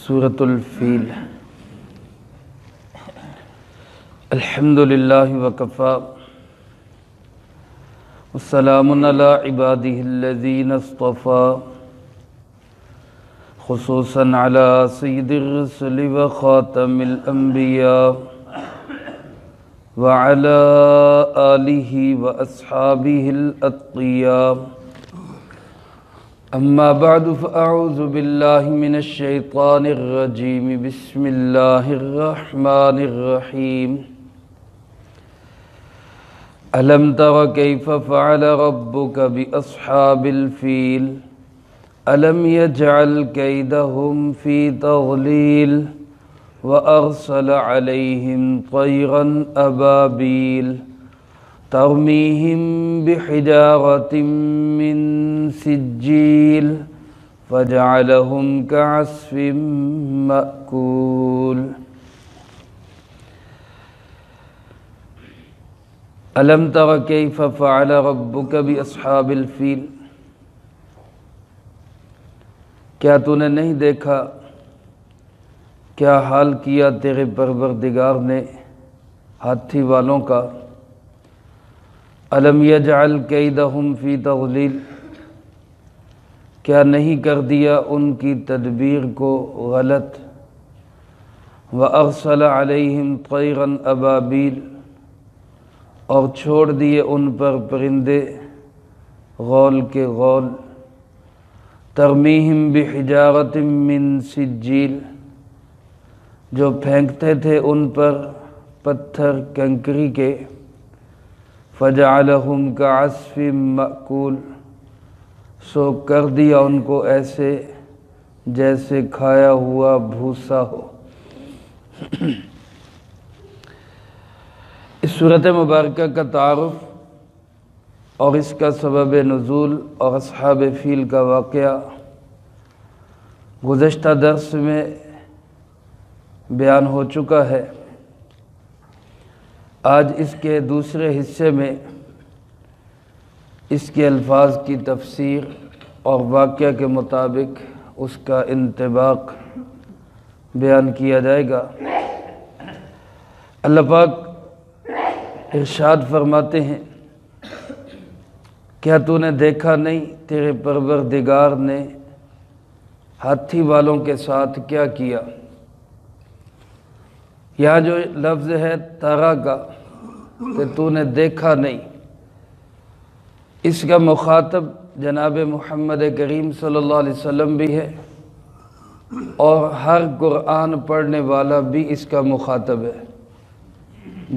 سورة الفیل۔ الحمدللہ وکفی والسلام علی عبادہ الذین اصطفی، خصوصاً علی سید الرسل وخاتم الانبیاء وعلی آلہ واصحابہ الاتقیاء۔ اما بعد فاعوذ باللہ من الشیطان الرجیم، بسم اللہ الرحمن الرحیم۔ ألم تر كيف فعل ربك بأصحاب الفيل ألم يجعل كيدهم في تضليل وأرسل عليهم طيرا أبابيل ترميهم بحجارة من سجيل فجعلهم كعصف مأكول۔ ألم تر كيف فعل ربك بأصحاب الفيل، کیا تو نے نہیں دیکھا کیا حال کیا تیرے پروردگار نے ہاتھی والوں کا؟ ألم يجعل كيدهم في تضليل، کیا نہیں کر دیا ان کی تدبیر کو غلط؟ وأرسل عليهم طيرا أبابيل، اور چھوڑ دیے ان پر پرندے غول کے غول، ترمیہم بحجارۃ من سجیل، جو پھینکتے تھے ان پر پتھر کنکری کے، فجعلہم کعصف مأکول، سو کر دیا ان کو ایسے جیسے کھایا ہوا بھوسا ہو۔ اس صورت مبارکہ کا تعارف اور اس کا سبب نزول اور اصحاب فیل کا واقعہ گزشتہ درس میں بیان ہو چکا ہے۔ آج اس کے دوسرے حصے میں اس کے الفاظ کی تفسیر اور واقعہ کے مطابق اس کا انطباق بیان کیا جائے گا۔ اللہ پاک ارشاد فرماتے ہیں، کیا تو نے دیکھا نہیں تیرے پروردگار نے ہاتھی والوں کے ساتھ کیا کیا؟ یہاں جو لفظ ہے ترا کا، کہ تو نے دیکھا نہیں، اس کا مخاطب جناب محمد کریم صلی اللہ علیہ وسلم بھی ہے، اور ہر قرآن پڑھنے والا بھی اس کا مخاطب ہے۔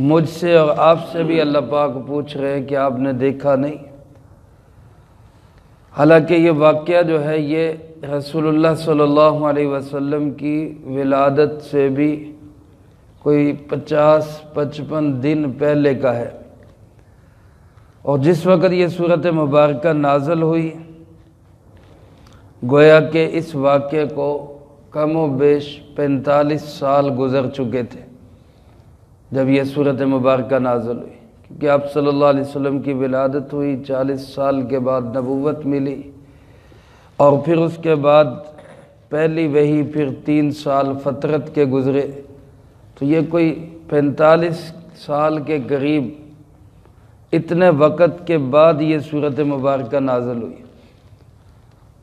مجھ سے اور آپ سے بھی اللہ پاک پوچھ رہے ہیں کہ آپ نے دیکھا نہیں؟ حالانکہ یہ واقعہ جو ہے یہ رسول اللہ صلی اللہ علیہ وسلم کی ولادت سے بھی کوئی 50-55 دن پہلے کا ہے، اور جس وقت یہ صورت مبارکہ نازل ہوئی، گویا کہ اس واقعے کو کم و بیش 45 سال گزر چکے تھے جب یہ صورت مبارکہ نازل ہوئی، کیونکہ آپ صلی اللہ علیہ وسلم کی ولادت ہوئی، 40 سال کے بعد نبوت ملی، اور پھر اس کے بعد پہلی وحی، پھر 3 سال فترت کے گزرے، تو یہ کوئی 45 سال کے قریب اتنے وقت کے بعد یہ صورت مبارکہ نازل ہوئی۔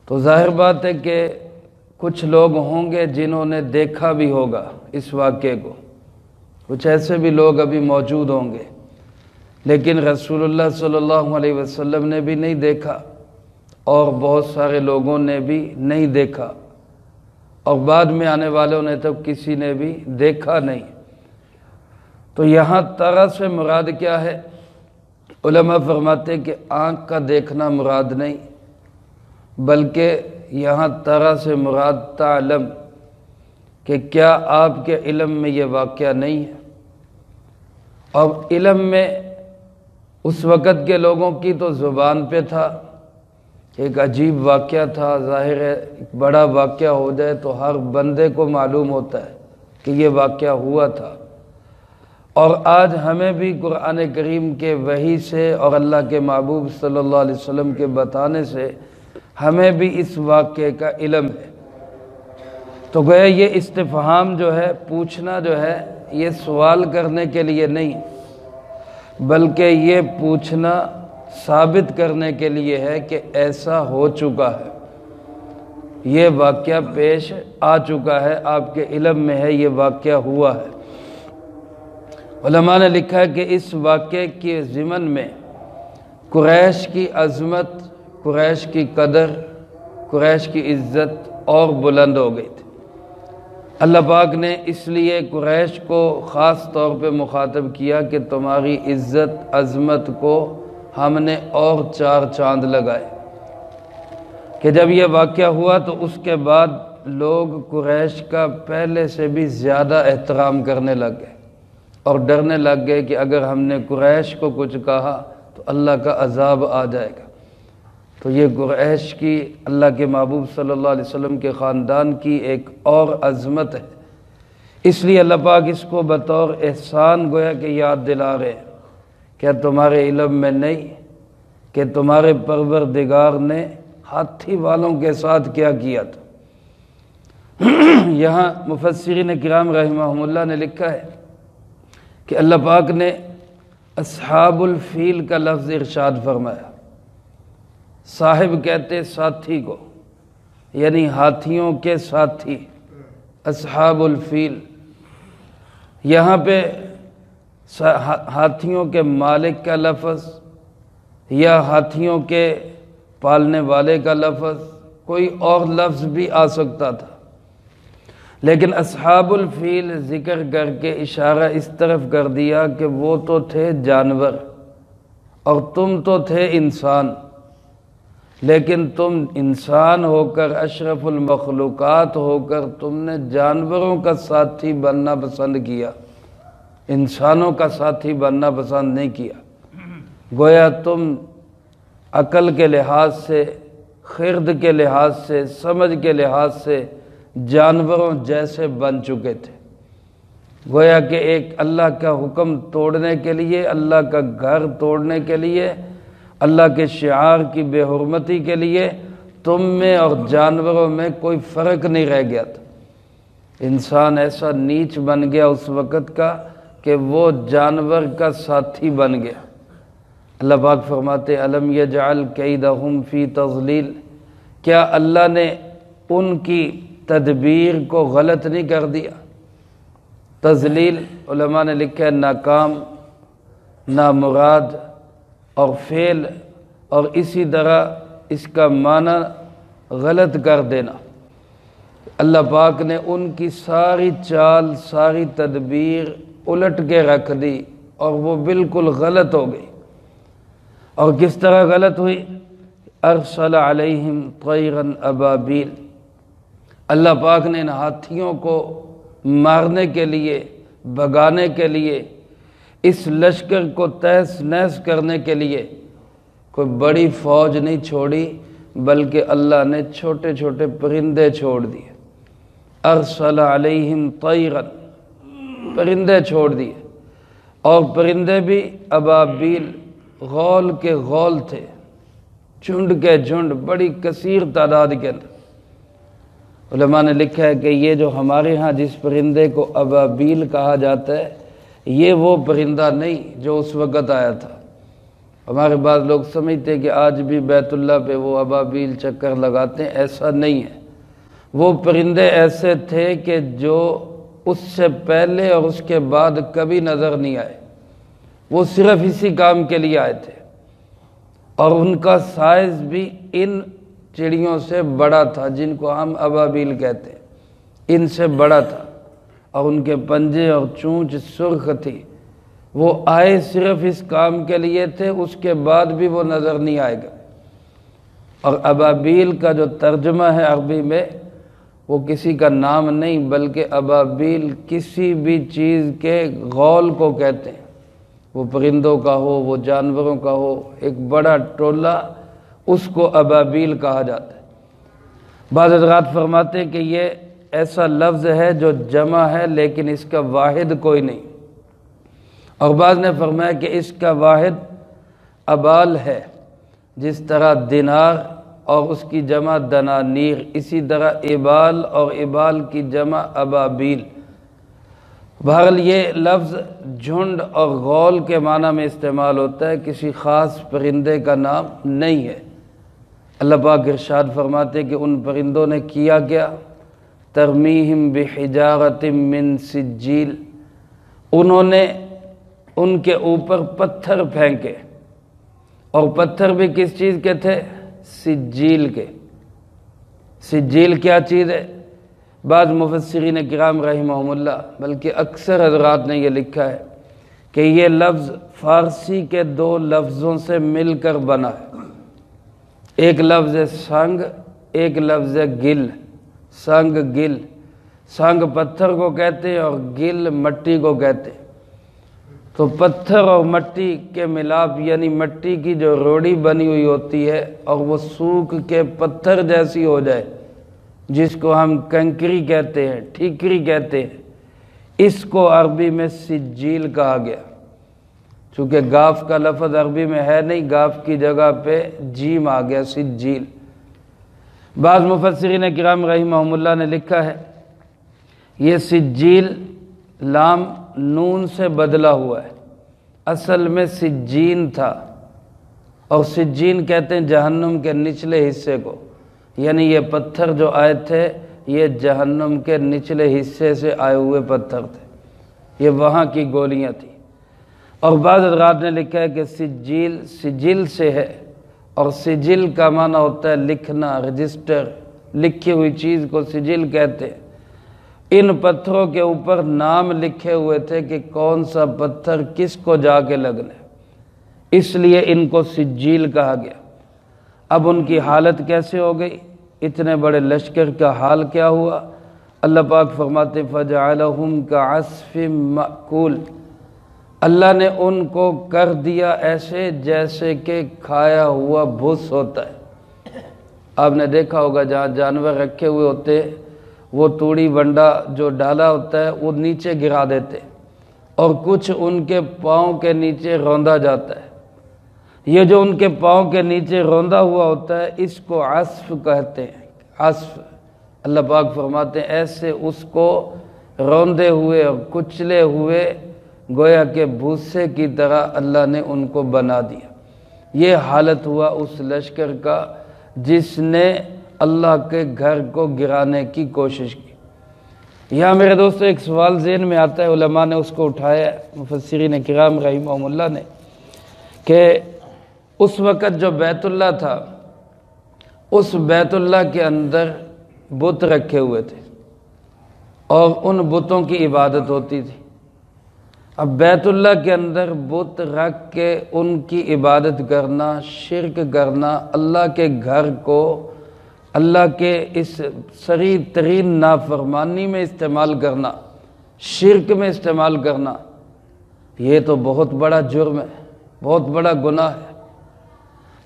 تو ظاہر بات ہے کہ کچھ لوگ ہوں گے جنہوں نے دیکھا بھی ہوگا اس واقعے کو، کچھ ایسے بھی لوگ ابھی موجود ہوں گے، لیکن رسول اللہ صلی اللہ علیہ وسلم نے بھی نہیں دیکھا، اور بہت سارے لوگوں نے بھی نہیں دیکھا، اور بعد میں آنے والوں نے تو کسی نے بھی دیکھا نہیں۔ تو یہاں ترا سے مراد کیا ہے؟ علماء فرماتے کہ آنکھ کا دیکھنا مراد نہیں، بلکہ یہاں ترا سے مراد تعلم، کہ کیا آپ کے علم میں یہ واقعہ نہیں ہے؟ اور علم میں اس وقت کے لوگوں کی تو زبان پہ تھا، ایک عجیب واقعہ تھا، ظاہر ہے ایک بڑا واقعہ ہو جائے تو ہر بندے کو معلوم ہوتا ہے کہ یہ واقعہ ہوا تھا، اور آج ہمیں بھی قرآن کریم کے وحی سے اور اللہ کے محبوب صلی اللہ علیہ وسلم کے بتانے سے ہمیں بھی اس واقعے کا علم ہے۔ تو گویا یہ استفہام جو ہے، پوچھنا جو ہے، یہ سوال کرنے کے لیے نہیں، بلکہ یہ پوچھنا ثابت کرنے کے لیے ہے کہ ایسا ہو چکا ہے، یہ واقعہ پیش آ چکا ہے، آپ کے علم میں ہے، یہ واقعہ ہوا ہے۔ علماء نے لکھا ہے کہ اس واقعے کے ضمن میں قریش کی عظمت، قریش کی قدر، قریش کی عزت اور بلند ہو گئی تھی۔ اللہ پاک نے اس لیے قریش کو خاص طور پہ مخاطب کیا کہ تمہاری عزت عظمت کو ہم نے اور 4 چاند لگائے، کہ جب یہ واقعہ ہوا تو اس کے بعد لوگ قریش کا پہلے سے بھی زیادہ احترام کرنے لگ گئے اور ڈرنے لگ گئے کہ اگر ہم نے قریش کو کچھ کہا تو اللہ کا عذاب آ جائے گا۔ تو یہ قریش کی، اللہ کے محبوب صلی اللہ علیہ وسلم کے خاندان کی ایک اور عظمت ہے، اس لیے اللہ پاک اس کو بطور احسان گویا کہ یاد دلا رہے ہیں۔ کیا تمہارے علم میں نہیں کہ تمہارے پروردگار نے ہاتھی والوں کے ساتھ کیا کیا تھا؟ یہاں مفسرین کرام رحمہم اللہ نے لکھا ہے کہ اللہ پاک نے اصحاب الفیل کا لفظ ارشاد فرمایا۔ صاحب کہتے ساتھی کو، یعنی ہاتھیوں کے ساتھی، اصحاب الفیل۔ یہاں پہ ہاتھیوں کے مالک کا لفظ یا ہاتھیوں کے پالنے والے کا لفظ، کوئی اور لفظ بھی آ سکتا تھا، لیکن اصحاب الفیل ذکر کر کے اشارہ اس طرف کر دیا کہ وہ تو تھے جانور اور تم تو تھے انسان، لیکن تم انسان ہو کر، اشرف المخلوقات ہو کر، تم نے جانوروں کا ساتھی بننا پسند کیا، انسانوں کا ساتھی بننا پسند نہیں کیا۔ گویا تم عقل کے لحاظ سے، خرد کے لحاظ سے، سمجھ کے لحاظ سے جانوروں جیسے بن چکے تھے۔ گویا کہ ایک اللہ کا حکم توڑنے کے لیے، اللہ کا گھر توڑنے کے لیے، اللہ کے شعار کی بے حرمتی کے لیے تم میں اور جانوروں میں کوئی فرق نہیں رہ گیا تھا۔ انسان ایسا نیچ بن گیا اس وقت کا کہ وہ جانور کا ساتھی بن گیا۔ اللہ پاک فرماتے الم یجعل کیدہم فی تضلیل، کیا اللہ نے ان کی تدبیر کو غلط نہیں کر دیا؟ تضلیل علماء نے لکھا ہے ناکام، نامراد اور فعل، اور اسی طرح اس کا معنی غلط کر دینا۔ اللہ پاک نے ان کی ساری چال، ساری تدبیر الٹ کے رکھ دی اور وہ بالکل غلط ہو گئی۔ اور کس طرح غلط ہوئی؟ ارسل علیہم طیرا ابابیل، اللہ پاک نے ان ہاتھیوں کو مارنے کے لیے، بھگانے کے لیے، اس لشکر کو تہس نہس کرنے کے لیے کوئی بڑی فوج نہیں چھوڑی، بلکہ اللہ نے چھوٹے چھوٹے پرندے چھوڑ دیے۔ ارسل علیہم طیرا، پرندے چھوڑ دیے، اور پرندے بھی ابابیل، غول کے غول تھے، جھنڈ کے جھنڈ، بڑی کثیر تعداد کے اندر۔ علماء نے لکھا ہے کہ یہ جو ہمارے ہاں جس پرندے کو ابابیل کہا جاتا ہے، یہ وہ پرندہ نہیں جو اس وقت آیا تھا۔ ہمارے بعض لوگ سمجھتے کہ آج بھی بیت اللہ پہ وہ ابابیل چکر لگاتے ہیں، ایسا نہیں ہے۔ وہ پرندے ایسے تھے کہ جو اس سے پہلے اور اس کے بعد کبھی نظر نہیں آئے، وہ صرف اسی کام کے لیے آئے تھے، اور ان کا سائز بھی ان چڑیوں سے بڑا تھا جن کو ہم ابابیل کہتے ہیں، ان سے بڑا تھا، اور ان کے پنجے اور چونچ سرخ تھی۔ وہ آئے صرف اس کام کے لیے تھے، اس کے بعد بھی وہ نظر نہیں آئے گا۔ اور ابابیل کا جو ترجمہ ہے عربی میں، وہ کسی کا نام نہیں بلکہ ابابیل کسی بھی چیز کے غول کو کہتے ہیں، وہ پرندوں کا ہو، وہ جانوروں کا ہو، ایک بڑا ٹولہ، اس کو ابابیل کہا جاتا ہے۔ بعض حضرات فرماتے ہیں کہ یہ ایسا لفظ ہے جو جمع ہے لیکن اس کا واحد کوئی نہیں، اور بعض نے فرمایا کہ اس کا واحد ابال ہے، جس طرح دینار اور اس کی جمع دنانیر، اسی طرح ابال اور ابال کی جمع ابابیل۔ بہرحال یہ لفظ جھنڈ اور غول کے معنی میں استعمال ہوتا ہے، کسی خاص پرندے کا نام نہیں ہے۔ اللہ پاک ارشاد فرماتے کہ ان پرندوں نے کیا کیا، ترمیہم بحجارۃ من سجیل، انہوں نے ان کے اوپر پتھر پھینکے، اور پتھر بھی کس چیز کے تھے؟ سجیل کے۔ سجیل کیا چیز ہے؟ بعض مفسرین کرام رحمہم اللہ، بلکہ اکثر حضرات نے یہ لکھا ہے کہ یہ لفظ فارسی کے دو لفظوں سے مل کر بنا ہے، ایک لفظ سنگ، ایک لفظ گل۔ سنگ گل، سنگ پتھر کو کہتے ہیں اور گل مٹی کو کہتے ہیں۔ تو پتھر اور مٹی کے ملاپ، یعنی مٹی کی جو روڑی بنی ہوئی ہوتی ہے اور وہ سوکھ کے پتھر جیسی ہو جائے، جس کو ہم کنکری کہتے ہیں، ٹھیکری کہتے ہیں، اس کو عربی میں سجیل کہا گیا۔ چونکہ گاف کا لفظ عربی میں ہے نہیں، گاف کی جگہ پہ جیم آ گیا، سجیل۔ بعض مفسرین کرام رحمہم اللہ نے لکھا ہے یہ سجیل لام نون سے بدلا ہوا ہے، اصل میں سجین تھا، اور سجین کہتے ہیں جہنم کے نچلے حصے کو، یعنی یہ پتھر جو آئے تھے یہ جہنم کے نچلے حصے سے آئے ہوئے پتھر تھے، یہ وہاں کی گولیاں تھیں۔ اور بعض حضرات نے لکھا ہے کہ سجیل سجل سے ہے، اور سجل کا معنی ہوتا ہے لکھنا، رجسٹر، لکھی ہوئی چیز کو سجل کہتے ہیں۔ ان پتھروں کے اوپر نام لکھے ہوئے تھے کہ کون سا پتھر کس کو جا کے لگنا ہے، اس لیے ان کو سجیل کہا گیا۔ اب ان کی حالت کیسے ہو گئی؟ اتنے بڑے لشکر کا حال کیا ہوا؟ اللہ پاک فرماتے فَجَعَلَهُمْ كَعَصْفٍ مَأْكُولٍ، اللہ نے ان کو کر دیا ایسے جیسے کہ کھایا ہوا بھس ہوتا ہے۔ آپ نے دیکھا ہوگا جہاں جانور رکھے ہوئے ہوتے ہیں، وہ توڑی ونڈا جو ڈالا ہوتا ہے وہ نیچے گرا دیتے، اور کچھ ان کے پاؤں کے نیچے روندا جاتا ہے۔ یہ جو ان کے پاؤں کے نیچے روندا ہوا ہوتا ہے اس کو عصف کہتے ہیں، عصف۔ اللہ پاک فرماتے ہیں ایسے اس کو روندے ہوئے اور کچلے ہوئے گویا کہ بھوسے کی طرح اللہ نے ان کو بنا دیا۔ یہ حالت ہوا اس لشکر کا جس نے اللہ کے گھر کو گرانے کی کوشش کی۔ یہاں میرے دوستو ایک سوال ذہن میں آتا ہے، علماء نے اس کو اٹھایا ہے، مفسرین کرام رحمہم اللہ نے، کہ اس وقت جو بیت اللہ تھا، اس بیت اللہ کے اندر بت رکھے ہوئے تھے اور ان بتوں کی عبادت ہوتی تھی۔ اب بیت اللہ کے اندر بت رکھ کے ان کی عبادت کرنا، شرک کرنا، اللہ کے گھر کو اللہ کے اس صریح ترین نافرمانی میں استعمال کرنا، شرک میں استعمال کرنا، یہ تو بہت بڑا جرم ہے، بہت بڑا گناہ ہے۔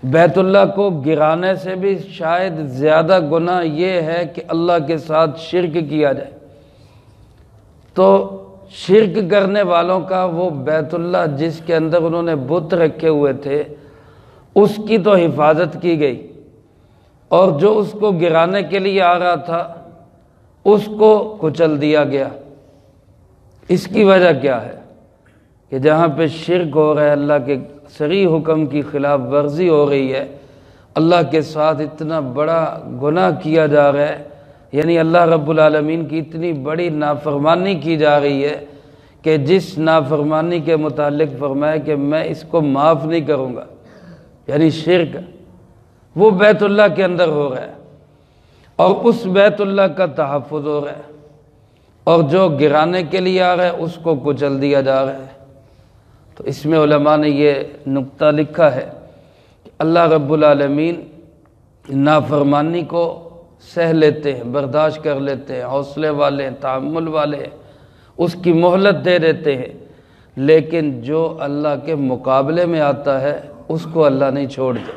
بیت اللہ کو گرانے سے بھی شاید زیادہ گناہ یہ ہے کہ اللہ کے ساتھ شرک کیا جائے۔ تو شرک کرنے والوں کا وہ بیت اللہ جس کے اندر انہوں نے بت رکھے ہوئے تھے، اس کی تو حفاظت کی گئی، اور جو اس کو گرانے کے لیے آ رہا تھا اس کو کچل دیا گیا۔ اس کی وجہ کیا ہے کہ جہاں پہ شرک ہو رہا ہے، اللہ کے صریح حکم کی خلاف ورزی ہو رہی ہے، اللہ کے ساتھ اتنا بڑا گناہ کیا جا رہا ہے، یعنی اللہ رب العالمین کی اتنی بڑی نافرمانی کی جا رہی ہے کہ جس نافرمانی کے متعلق فرمایا کہ میں اس کو معاف نہیں کروں گا، یعنی شرک، وہ بیت اللہ کے اندر ہو رہا ہے، اور اس بیت اللہ کا تحفظ ہو رہا ہے، اور جو گرانے کے لیے آ رہا ہے اس کو کچل دیا جا رہا ہے۔ تو اس میں علماء نے یہ نقطہ لکھا ہے کہ اللہ رب العالمین نافرمانی کو سہ لیتے ہیں، برداشت کر لیتے ہیں، حوصلے والے، تحمل والے، اس کی مہلت دے دیتے ہیں، لیکن جو اللہ کے مقابلے میں آتا ہے اس کو اللہ نہیں چھوڑتے۔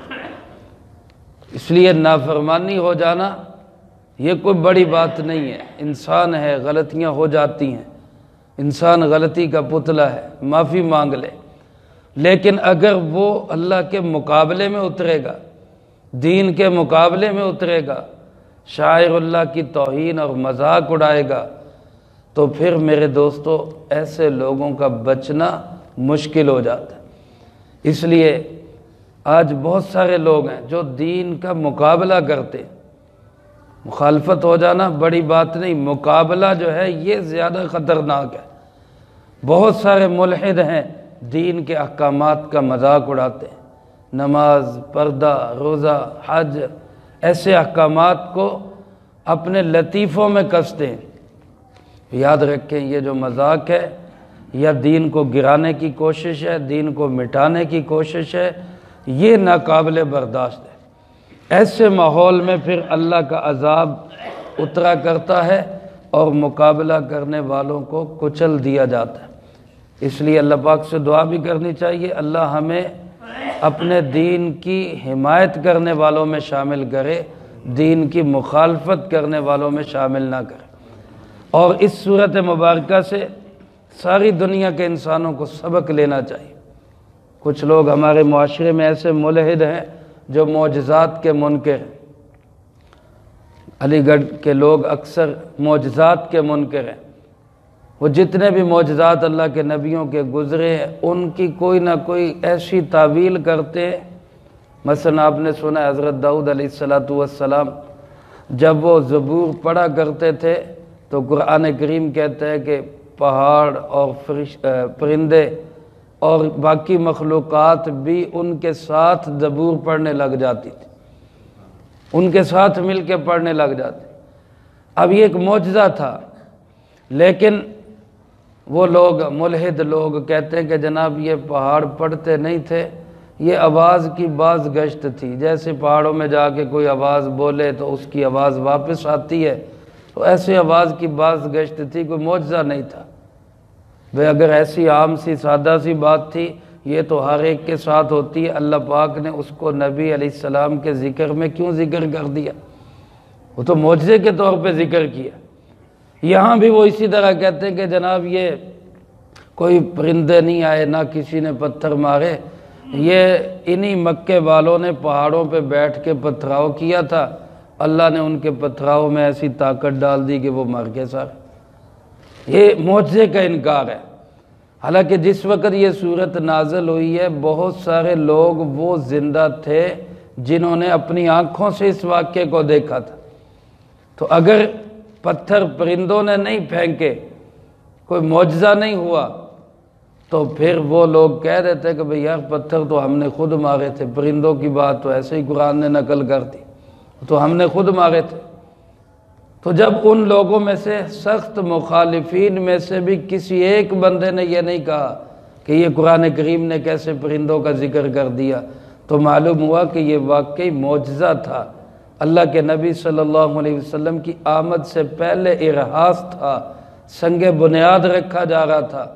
اس لیے نافرمانی ہو جانا یہ کوئی بڑی بات نہیں ہے، انسان ہے، غلطیاں ہو جاتی ہیں، انسان غلطی کا پتلا ہے، معافی مانگ لے، لیکن اگر وہ اللہ کے مقابلے میں اترے گا، دین کے مقابلے میں اترے گا، شاعر اللہ کی توہین اور مذاق اڑائے گا، تو پھر میرے دوستو ایسے لوگوں کا بچنا مشکل ہو جاتا ہے۔ اس لیے آج بہت سارے لوگ ہیں جو دین کا مقابلہ کرتے ہیں۔ مخالفت ہو جانا بڑی بات نہیں، مقابلہ جو ہے یہ زیادہ خطرناک ہے۔ بہت سارے ملحد ہیں دین کے احکامات کا مذاق اڑاتے ہیں، نماز، پردہ، روزہ، حج، ایسے احکامات کو اپنے لطیفوں میں کستے ہیں۔ یاد رکھیں یہ جو مذاق ہے یا دین کو گرانے کی کوشش ہے، دین کو مٹانے کی کوشش ہے، یہ ناقابل برداشت ہے۔ ایسے ماحول میں پھر اللہ کا عذاب اترا کرتا ہے اور مقابلہ کرنے والوں کو کچل دیا جاتا ہے۔ اس لیے اللہ پاک سے دعا بھی کرنی چاہیے، اللہ ہمیں اپنے دین کی حمایت کرنے والوں میں شامل کرے، دین کی مخالفت کرنے والوں میں شامل نہ کرے۔ اور اس صورت مبارکہ سے ساری دنیا کے انسانوں کو سبق لینا چاہیے۔ کچھ لوگ ہمارے معاشرے میں ایسے ملحد ہیں جو معجزات کے منکر ہیں۔ علی گڑھ کے لوگ اکثر معجزات کے منکر ہیں۔ وہ جتنے بھی معجزات اللہ کے نبیوں کے گزرے ہیں ان کی کوئی نہ کوئی ایسی تعویل کرتے ہیں۔ مثلا آپ نے سنا حضرت داؤد علیہ السلام جب وہ زبور پڑھا کرتے تھے تو قرآن کریم کہتا ہے کہ پہاڑ اور پرندے اور باقی مخلوقات بھی ان کے ساتھ زبور پڑھنے لگ جاتی تھی، ان کے ساتھ مل کے پڑھنے لگ جاتے۔ اب یہ ایک معجزہ تھا، لیکن وہ لوگ ملحد لوگ کہتے ہیں کہ جناب یہ پہاڑ پڑھتے نہیں تھے، یہ آواز کی باز گشت تھی، جیسے پہاڑوں میں جا کے کوئی آواز بولے تو اس کی آواز واپس آتی ہے، تو ایسے آواز کی باز گشت تھی، کوئی معجزہ نہیں تھا۔ بھئی اگر ایسی عام سی سادہ سی بات تھی یہ تو ہر ایک کے ساتھ ہوتی ہے، اللہ پاک نے اس کو نبی علیہ السلام کے ذکر میں کیوں ذکر کر دیا؟ وہ تو معجزے کے طور پہ ذکر کیا۔ یہاں بھی وہ اسی طرح کہتے ہیں کہ جناب یہ کوئی پرندے نہیں آئے، نہ کسی نے پتھر مارے، یہ انہی مکے والوں نے پہاڑوں پہ بیٹھ کے پتھراؤ کیا تھا، اللہ نے ان کے پتھراؤ میں ایسی طاقت ڈال دی کہ وہ مر گئے سارے۔ یہ معجزے کا انکار ہے۔ حالانکہ جس وقت یہ صورت نازل ہوئی ہے بہت سارے لوگ وہ زندہ تھے جنہوں نے اپنی آنکھوں سے اس واقعے کو دیکھا تھا۔ تو اگر پتھر پرندوں نے نہیں پھینکے، کوئی معجزہ نہیں ہوا، تو پھر وہ لوگ کہہ دیتے کہ بھئی یار پتھر تو ہم نے خود مارے تھے، پرندوں کی بات تو ایسے ہی قرآن نے نقل کر دی، تو ہم نے خود مارے تھے۔ تو جب ان لوگوں میں سے سخت مخالفین میں سے بھی کسی ایک بندے نے یہ نہیں کہا کہ یہ قرآن کریم نے کیسے پرندوں کا ذکر کر دیا، تو معلوم ہوا کہ یہ واقعی معجزہ تھا۔ اللہ کے نبی صلی اللہ علیہ وسلم کی آمد سے پہلے ارہاس تھا، سنگ بنیاد رکھا جا رہا تھا۔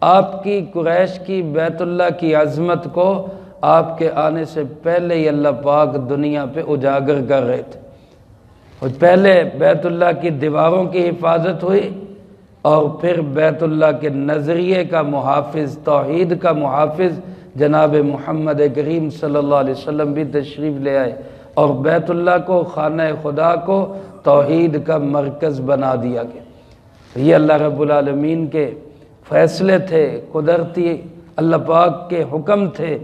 آپ کی قریش کی بیت اللہ کی عظمت کو آپ کے آنے سے پہلے ہی اللہ پاک دنیا پہ اجاگر کر رہے تھے۔ اور پہلے بیت اللہ کی دیواروں کی حفاظت ہوئی اور پھر بیت اللہ کے نظریے کا محافظ، توحید کا محافظ جناب محمد کریم صلی اللہ علیہ وسلم بھی تشریف لے آئے اور بیت اللہ کو، خانہ خدا کو توحید کا مرکز بنا دیا گیا۔ تو یہ اللہ رب العالمین کے فیصلے تھے، قدرتی اللہ پاک کے حکم تھے،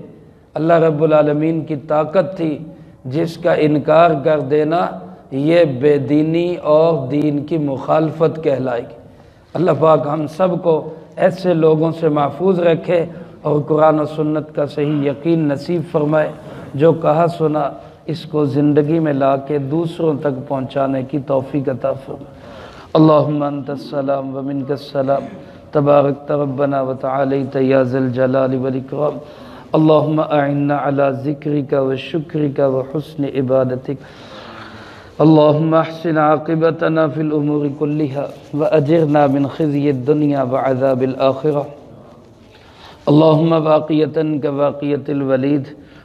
اللہ رب العالمین کی طاقت تھی، جس کا انکار کر دینا یہ بے دینی اور دین کی مخالفت کہلائے گی۔ اللہ پاک ہم سب کو ایسے لوگوں سے محفوظ رکھے اور قرآن و سنت کا صحیح یقین نصیب فرمائے، جو کہا سنا اس کو زندگی میں لا کے دوسروں تک پہنچانے کی توفیق عطا فرمائے۔ اللہم انت السلام ومنک السلام، تبارکت ربنا وتعالیت یا ذی الجلال والاکرام۔ اللہم اعنا علی ذکرک وشکرک وحسن عبادتک۔ اللہم احسن عاقبتنا فی الامور كلها واجرنا من خزي الدنيا وعذاب الآخرة۔ اللہم باقیتا كباقیة الولید،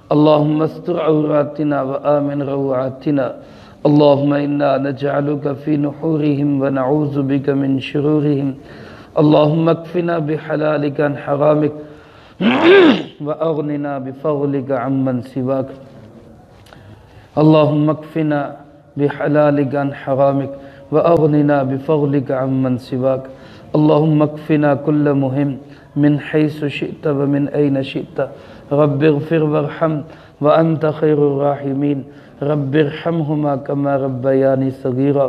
اللہم استر عوراتنا وآمن روعاتنا۔ اللہم انا نجعلك في نحورهم ونعوذ بك من شرورهم۔ اللہم اکفنا بحلالك عن حرامك واغننا بفضلك عمن سواك۔ اللهم اكفنا بحلالك عن حرامك وأغننا بفضلك عمن سواك. اللهم اكفنا كل مهم من حيث شئت ومن أين شئت. رب اغفر وارحم وأنت خير الراحمين. رب ارحمهما كما ربياني صغيرا.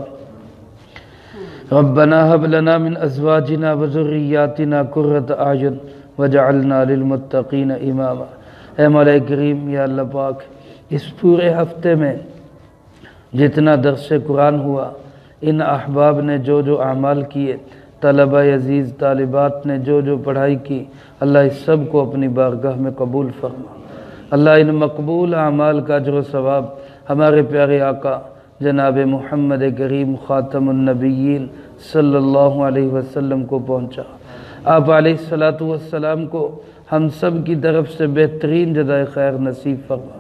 ربنا هب لنا من ازواجنا وذرياتنا قرۃ اعین وجعلنا للمتقین اماما. اے مولا کریم، یا اللہ پاک، اس پورے ہفتے میں جتنا درس قرآن ہوا، ان احباب نے جو جو اعمال کیے، طلبہ عزیز طالبات نے جو جو پڑھائی کی، اللہ اس سب کو اپنی بارگاہ میں قبول فرما. اللہ ان مقبول اعمال کا اجر و ثواب ہمارے پیارے آقا جناب محمد کریم خاتم النبیین صلی اللہ علیہ وسلم کو پہنچا. آپ علیہ السلام کو ہم سب کی طرف سے بہترین جزائے خیر نصیب فرما.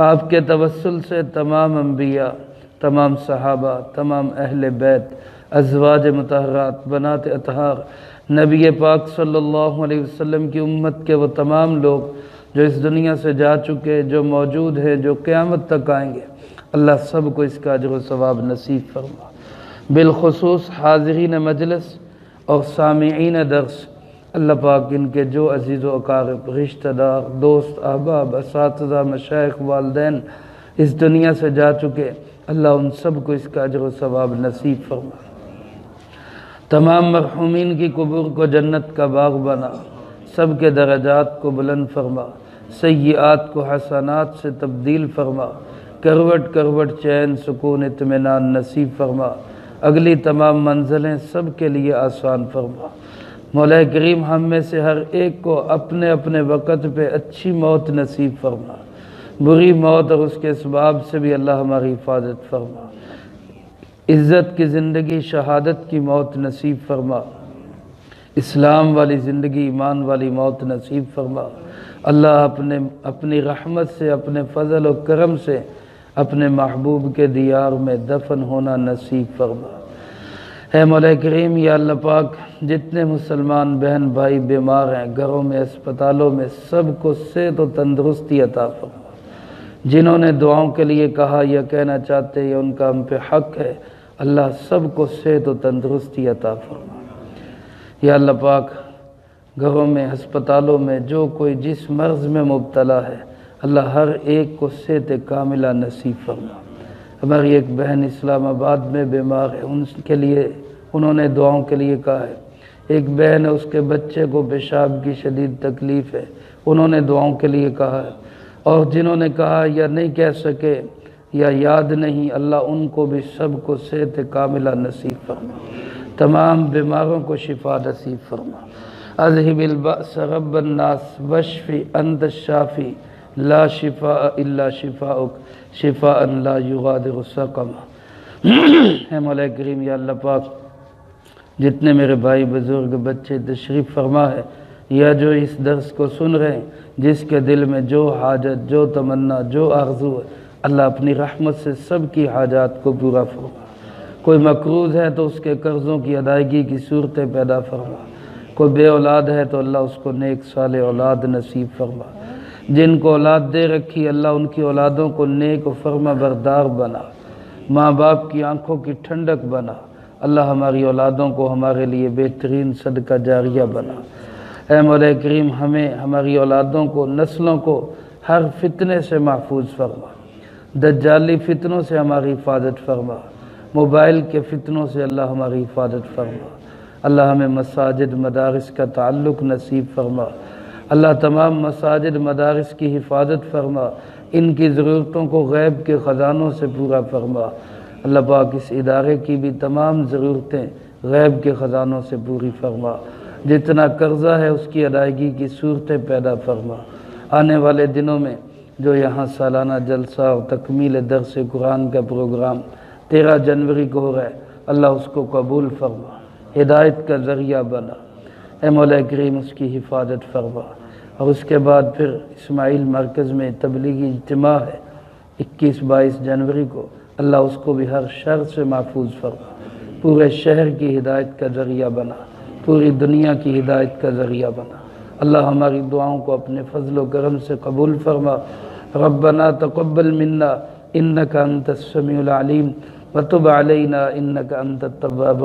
آپ کے توسل سے تمام انبیاء، تمام صحابہ، تمام اہل بیت، ازواج مطہرات، بنات اطہار، نبی پاک صلی اللہ علیہ وسلم کی امت کے وہ تمام لوگ جو اس دنیا سے جا چکے، جو موجود ہیں، جو قیامت تک آئیں گے، اللہ سب کو اس کا اجر و ثواب نصیب فرما. بالخصوص حاضرین مجلس اور سامعین درس، اللہ پاک ان کے جو عزیز و اقارب، رشتہ دار، دوست، احباب، اساتذہ، مشائخ، والدین اس دنیا سے جا چکے، اللہ ان سب کو اس کا اجر و ثواب نصیب فرما. تمام مرحومین کی قبور کو جنت کا باغ بنا، سب کے درجات کو بلند فرما، سیئات کو حسنات سے تبدیل فرما، کروٹ کروٹ چین سکون اطمینان نصیب فرما، اگلی تمام منزلیں سب کے لیے آسان فرما. مولا کریم، ہم میں سے ہر ایک کو اپنے اپنے وقت پہ اچھی موت نصیب فرما، بری موت اور اس کے اسباب سے بھی اللہ ہماری حفاظت فرما. عزت کی زندگی، شہادت کی موت نصیب فرما، اسلام والی زندگی، ایمان والی موت نصیب فرما. اللہ اپنی رحمت سے، اپنے فضل و کرم سے اپنے محبوب کے دیار میں دفن ہونا نصیب فرما. اے مولا کریم، یا اللہ پاک، جتنے مسلمان بہن بھائی بیمار ہیں، گھروں میں، اسپتالوں میں، سب کو صحت و تندرستی عطا فرما. جنہوں نے دعاؤں کے لیے کہا یا کہنا چاہتے یا ان کا ہم پہ حق ہے، اللہ سب کو صحت و تندرستی عطا فرما. یا اللہ پاک، گھروں میں، ہسپتالوں میں جو کوئی جس مرض میں مبتلا ہے، اللہ ہر ایک کو صحت کاملہ نصیب فرما. ہماری ایک بہن اسلام آباد میں بیمار ہے، ان کے لیے انہوں نے دعاؤں کے لیے کہا ہے. ایک بہن ہے، اس کے بچے کو پیشاب کی شدید تکلیف ہے، انہوں نے دعاؤں کے لیے کہا ہے. اور جنہوں نے کہا یا نہیں کہہ سکے یا یاد نہیں، اللہ ان کو بھی سب کو صحت کاملہ نصیب فرما. تمام بیماروں کو شفا نصیب فرما. اذهب البأس رب الناس واشفی انت الشافی لا شفاء الا شفاؤک شفاء لا یغادر سقما. اے مولا کریم، یا اللہ پاک، جتنے میرے بھائی بزرگ بچے تشریف فرما ہے یا جو اس درس کو سن رہے ہیں، جس کے دل میں جو حاجت، جو تمنا، جو آرزو ہے، اللہ اپنی رحمت سے سب کی حاجات کو پورا فرما. کوئی مقروض ہے تو اس کے قرضوں کی ادائیگی کی صورتیں پیدا فرما. کوئی بے اولاد ہے تو اللہ اس کو نیک صالح اولاد نصیب فرما. جن کو اولاد دے رکھی، اللہ ان کی اولادوں کو نیک و فرما بردار بنا، ماں باپ کی آنکھوں کی ٹھنڈک بنا. اللہ ہماری اولادوں کو ہمارے لیے بہترین صدقہ جاریہ بنا. اے مولا کریم، ہمیں، ہماری اولادوں کو، نسلوں کو ہر فتنے سے محفوظ فرما. دجالی فتنوں سے ہماری حفاظت فرما، موبائل کے فتنوں سے اللہ ہماری حفاظت فرما. اللہ ہمیں مساجد مدارس کا تعلق نصیب فرما. اللہ تمام مساجد مدارس کی حفاظت فرما، ان کی ضرورتوں کو غیب کے خزانوں سے پورا فرما. اللہ پاک، اس ادارے کی بھی تمام ضرورتیں غیب کے خزانوں سے پوری فرما. جتنا قرضہ ہے اس کی ادائیگی کی صورتیں پیدا فرما. آنے والے دنوں میں جو یہاں سالانہ جلسہ اور تکمیل درس قرآن کا پروگرام 13 جنوری کو ہو رہا ہے، اللہ اس کو قبول فرما، ہدایت کا ذریعہ بنا. اے مولا کریم، اس کی حفاظت فرما. اور اس کے بعد پھر اسماعیل مرکز میں تبلیغی اجتماع ہے 21-22 جنوری کو، اللہ اس کو بھی ہر شر سے محفوظ فرما. پورے شہر کی ہدایت کا ذریعہ بنا، پوری دنیا کی ہدایت کا ذریعہ بنا. اللہ ہماری دعاؤں کو اپنے فضل و کرم سے قبول فرما. ربنا تقبل منا إنك أنت السميع العليم وتب علينا إنك أنت التواب